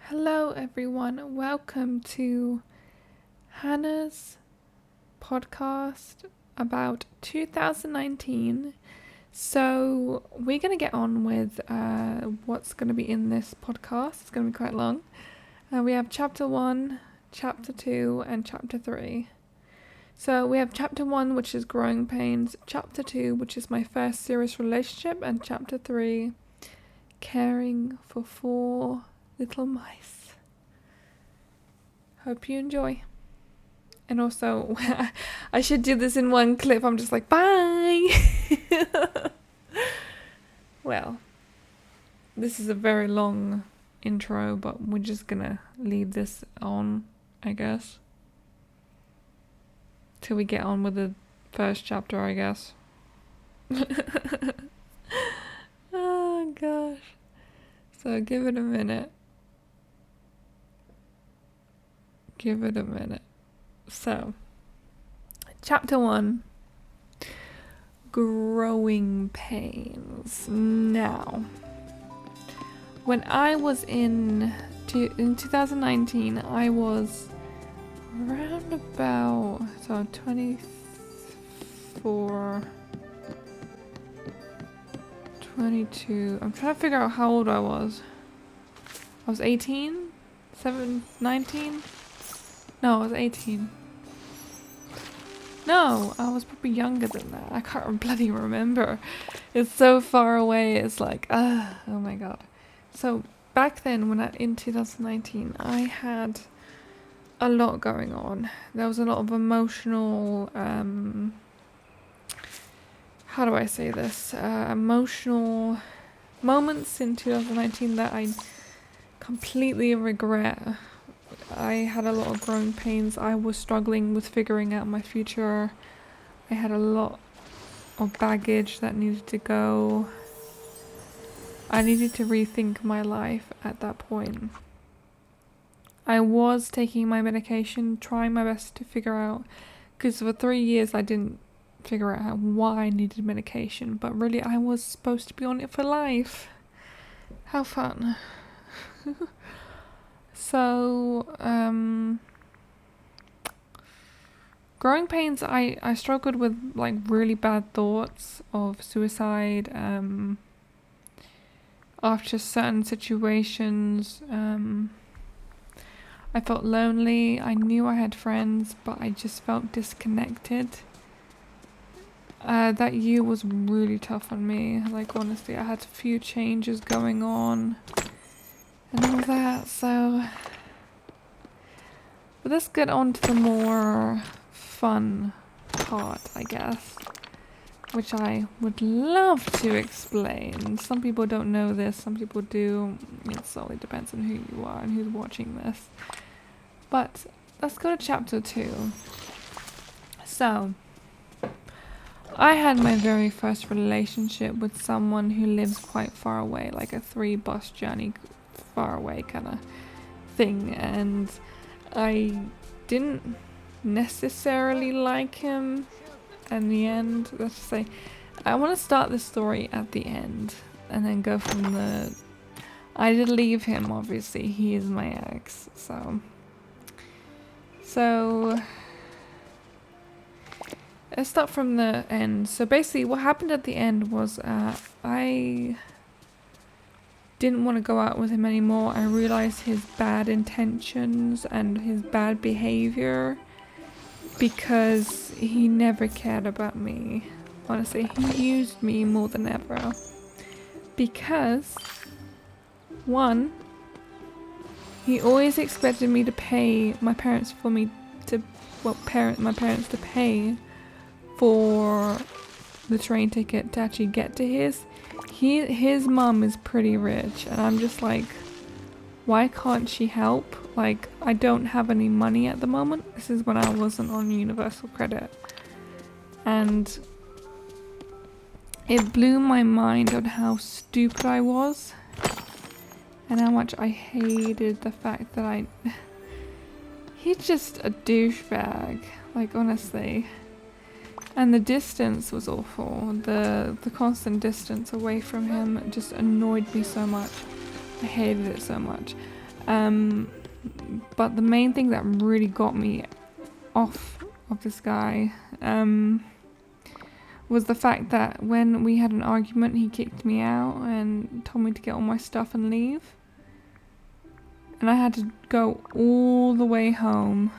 Hello everyone, welcome to Hannah's podcast about 2019. So we're going to get on with what's going to be in this podcast. It's going to be quite long. We have chapter 1, chapter 2 and chapter 3. So we have chapter 1, which is growing pains, chapter 2, which is my first serious relationship, and chapter 3, caring for 4 little mice. Hope you enjoy. And also, I should do this in one clip. I'm just like, bye. Well, this is a very long intro, but we're just gonna leave this on, I guess, till we get on with the first chapter, I guess. Oh gosh. So give it a minute. So, chapter 1, growing pains. Now, when I was in 2019, I was around about 24, 22. I'm trying to figure out how old I was. I was 18, 19. No, I was 18. No, I was probably younger than that. I can't bloody remember. It's so far away. It's like, oh my god. So back then, in 2019, I had a lot going on. There was a lot of emotional, how do I say this? Emotional moments in 2019 that I completely regret. I had a lot of growing pains. I was struggling with figuring out my future. I had a lot of baggage that needed to go. I needed to rethink my life at that point. I was taking my medication, trying my best to figure out, because for 3 years I didn't figure out why I needed medication, but really I was supposed to be on it for life. How fun. So, growing pains, I struggled with like really bad thoughts of suicide, after certain situations. I felt lonely. I knew I had friends, but I just felt disconnected. That year was really tough on me. Like, honestly, I had a few changes going on and all that, so. But let's get on to the more fun part, I guess, which I would love to explain. Some people don't know this, some people do. It solely depends on who you are and who's watching this. But let's go to chapter 2. So, I had my very first relationship with someone who lives quite far away, like a 3-bus journey far away kind of thing, and I didn't necessarily like him in the end. Let's just say I want to start the story at the end and then go from the. I did leave him, obviously. He is my ex, so let's start from the end. So basically what happened at the end was I didn't want to go out with him anymore. I realized his bad intentions and his bad behavior because he never cared about me. Honestly, he used me more than ever. Because, one, he always expected me to pay my parents to pay for the train ticket to actually get to his. His mum is pretty rich, and I'm just like, why can't she help? Like, I don't have any money at the moment. This is when I wasn't on universal credit. And it blew my mind on how stupid I was and how much I hated the fact that he's just a douchebag, like, honestly. And the distance was awful. The constant distance away from him just annoyed me so much. I hated it so much. But the main thing that really got me off of this guy was the fact that when we had an argument, he kicked me out and told me to get all my stuff and leave. And I had to go all the way home.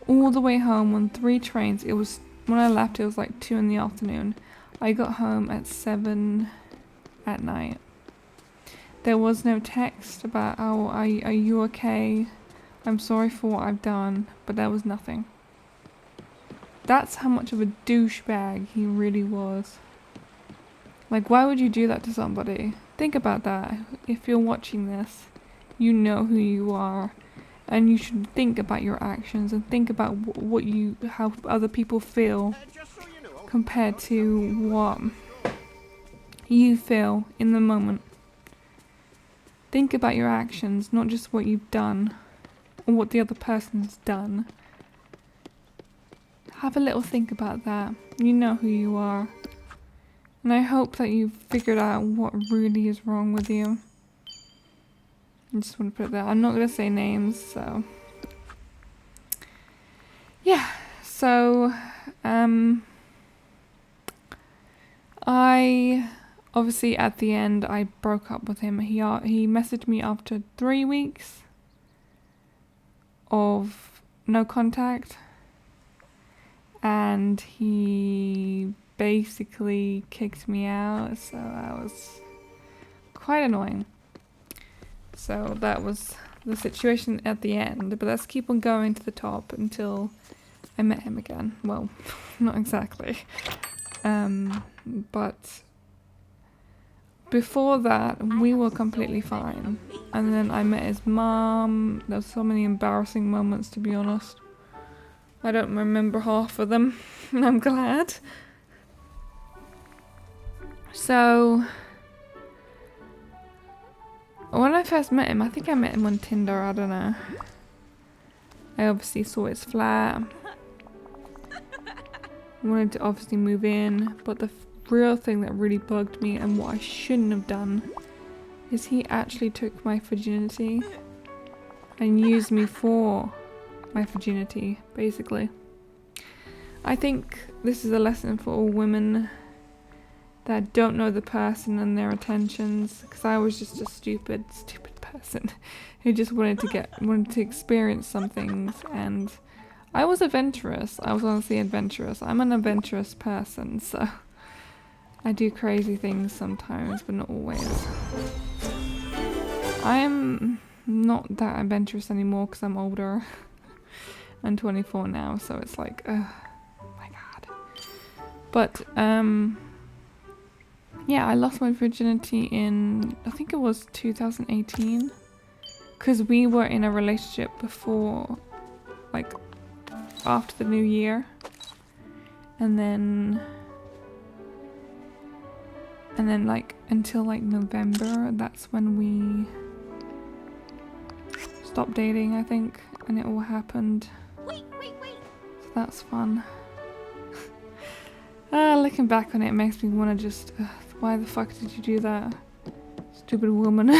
All the way home on 3 trains. It was, when I left, it was like 2 in the afternoon. I got home at 7 at night. There was no text about, oh, are you okay? I'm sorry for what I've done. But there was nothing. That's how much of a douchebag he really was. Like, why would you do that to somebody? Think about that. If you're watching this, you know who you are. And you should think about your actions and think about how other people feel compared to what you feel in the moment. Think about your actions, not just what you've done or what the other person's done. Have a little think about that. You know who you are. And I hope that you've figured out what really is wrong with you. I just want to put it there. I'm not going to say names, so... Yeah, so... I... Obviously, at the end, I broke up with him. He messaged me after 3 weeks of no contact. And he basically kicked me out, so that was quite annoying. So that was the situation at the end, but let's keep on going to the top until I met him again. Well, not exactly. But before that, we were completely fine. And then I met his mom. There were so many embarrassing moments, to be honest. I don't remember half of them, and I'm glad. So, when I first met him, I think I met him on Tinder, I don't know. I obviously saw his flat. Wanted to obviously move in, but the real thing that really bugged me and what I shouldn't have done is he actually took my virginity and used me for my virginity, basically. I think this is a lesson for all women that don't know the person and their intentions, because I was just a stupid person who just wanted to experience some things, and I was adventurous. I was honestly adventurous. I'm an adventurous person, so I do crazy things sometimes, but not always. I'm not that adventurous anymore because I'm older. I'm 24 now, so it's like, oh my god. But, yeah, I lost my virginity in, I think it was 2018. Because we were in a relationship before, like, after the new year. And then like, until like November, that's when we stopped dating, I think. And it all happened. Wait. So that's fun. Looking back on it makes me want to just... why the fuck did you do that? Stupid woman.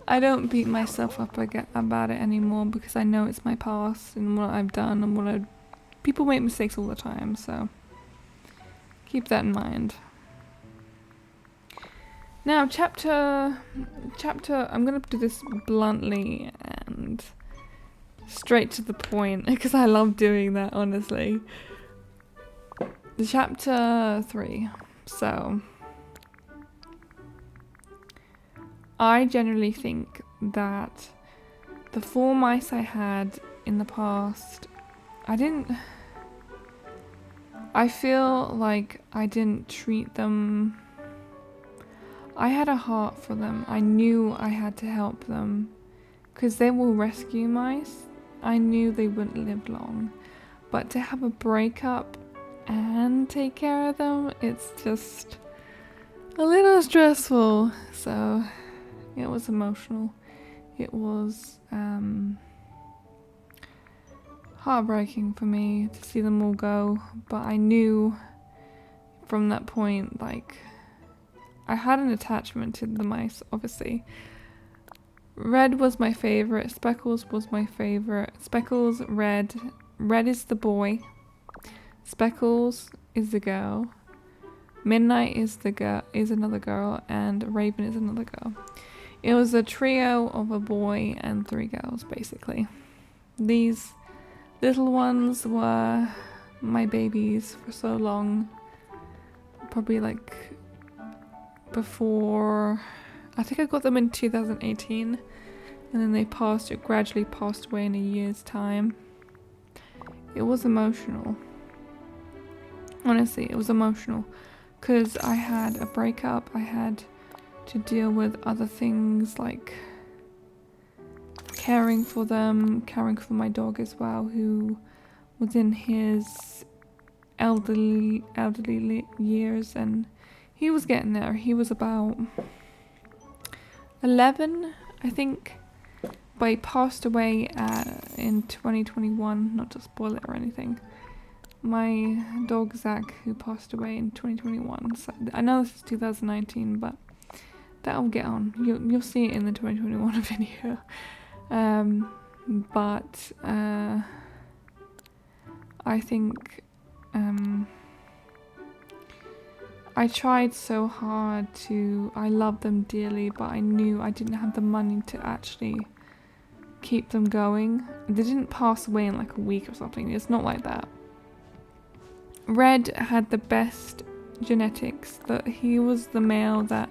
I don't beat myself up about it anymore because I know it's my past and what I've done and people make mistakes all the time, so keep that in mind. Now, chapter, I'm gonna do this bluntly and straight to the point because I love doing that, honestly. Chapter 3. So, I generally think that the 4 mice I had in the past, I feel like I didn't treat them. I had a heart for them. I knew I had to help them because they were rescue mice. I knew they wouldn't live long, but to have a breakup and take care of them, it's just a little stressful. So it was emotional. It was heartbreaking for me to see them all go, but I knew from that point, like, I had an attachment to the mice, obviously, Red was my favorite. Speckles was my favorite. Speckles, Red. Red is the boy. Speckles is the girl. Midnight is another girl, and Raven is another girl. It was a trio of a boy and 3 girls, basically. These little ones were my babies for so long. Probably like before, I think I got them in 2018, and then they gradually passed away in a year's time. It was emotional. Honestly, it was emotional because I had a breakup. I had to deal with other things like caring for them, caring for my dog as well, who was in his elderly years, and he was getting there. He was about 11, I think, but he passed away in 2021, not to spoil it or anything. My dog Zach, who passed away in 2021. So I know this is 2019, but that'll get on. You'll see it in the 2021 video. But I think I tried so hard I love them dearly, but I knew I didn't have the money to actually keep them going. They didn't pass away in like a week or something. It's not like that. Red had the best genetics. He was the male that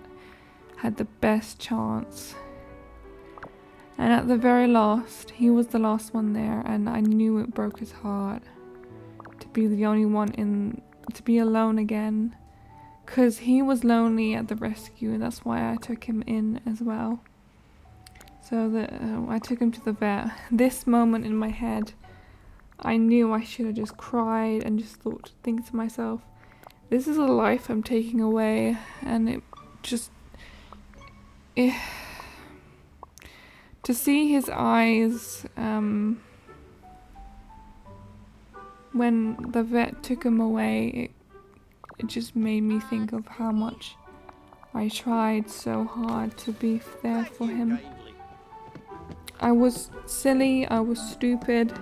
had the best chance. And at the very last, he was the last one there, and I knew it broke his heart to be the only one to be alone again. Because he was lonely at the rescue, and that's why I took him in as well. So I took him to the vet. This moment in my head, I knew I should have just cried and just think to myself, this is a life I'm taking away. And it just... to see his eyes when the vet took him away, it just made me think of how much I tried so hard to be there for him. I was silly, I was stupid.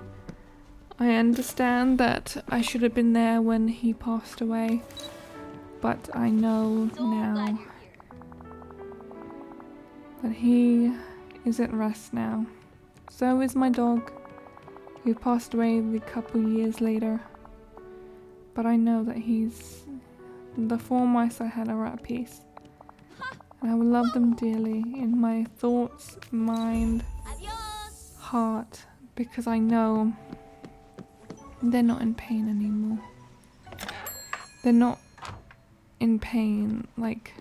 I understand that I should have been there when he passed away, but I know now that he is at rest now. So is my dog, who passed away a couple years later. But I know that the 4 mice I had are at peace. And I will love them dearly in my thoughts, mind, heart, because I know they're not in pain anymore. They're not in pain, like,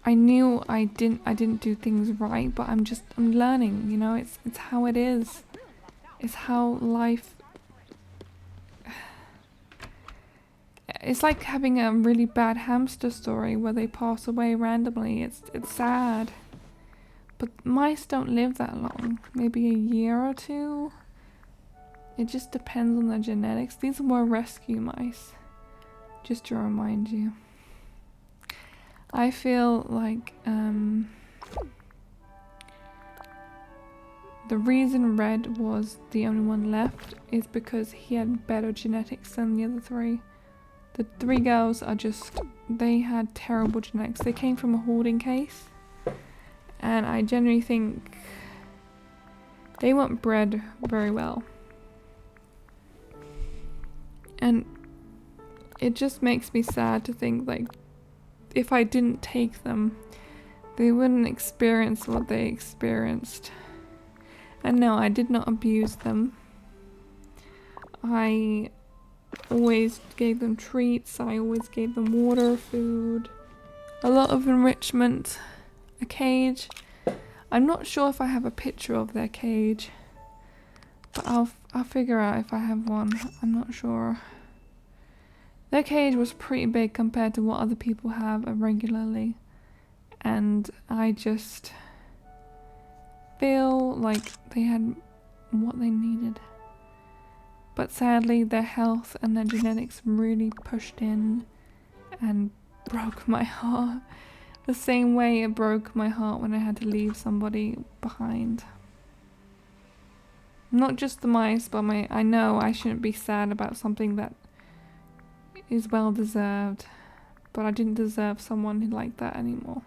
I knew I didn't do things right, but I'm learning, you know. It's how it is. It's how life. It's like having a really bad hamster story where they pass away randomly. It's sad. But mice don't live that long. Maybe a year or 2. It just depends on the genetics. These were rescue mice, just to remind you. I feel like the reason Red was the only one left is because he had better genetics than the other 3. The 3 girls they had terrible genetics. They came from a hoarding case, and I genuinely think they weren't bred very well. And it just makes me sad to think, like, if I didn't take them, they wouldn't experience what they experienced. And no, I did not abuse them. I always gave them treats, I always gave them water, food, a lot of enrichment, a cage. I'm not sure if I have a picture of their cage, but I'll figure out if I have one. I'm not sure. Their cage was pretty big compared to what other people have regularly, and I just feel like they had what they needed. But sadly, their health and their genetics really pushed in and broke my heart The same way it broke my heart when I had to leave somebody behind. Not just the mice, but I know I shouldn't be sad about something that is well deserved. But I didn't deserve someone like that anymore.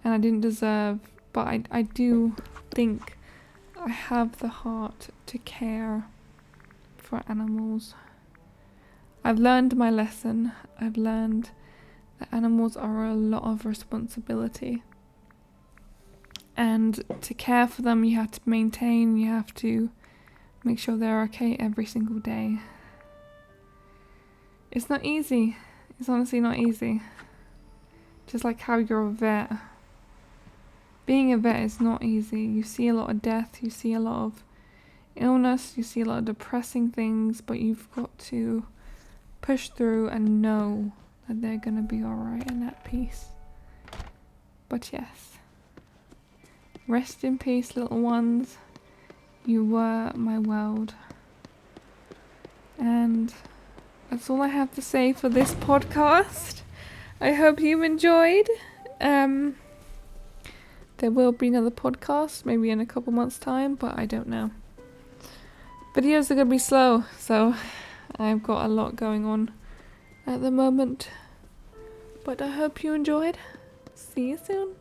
And I didn't deserve, but I do think I have the heart to care for animals. I've learned my lesson. I've learned that animals are a lot of responsibility. And to care for them, you have to maintain, you have to make sure they're okay every single day. It's not easy. It's honestly not easy. Just like how you're a vet. Being a vet is not easy. You see a lot of death, you see a lot of illness, you see a lot of depressing things, but you've got to push through and know that they're gonna be alright and at peace. But yes, rest in peace, little ones. You were my world. And that's all I have to say for this podcast. I hope you enjoyed. There will be another podcast, maybe in a couple months' time, but I don't know. Videos are going to be slow, so I've got a lot going on at the moment. But I hope you enjoyed. See you soon.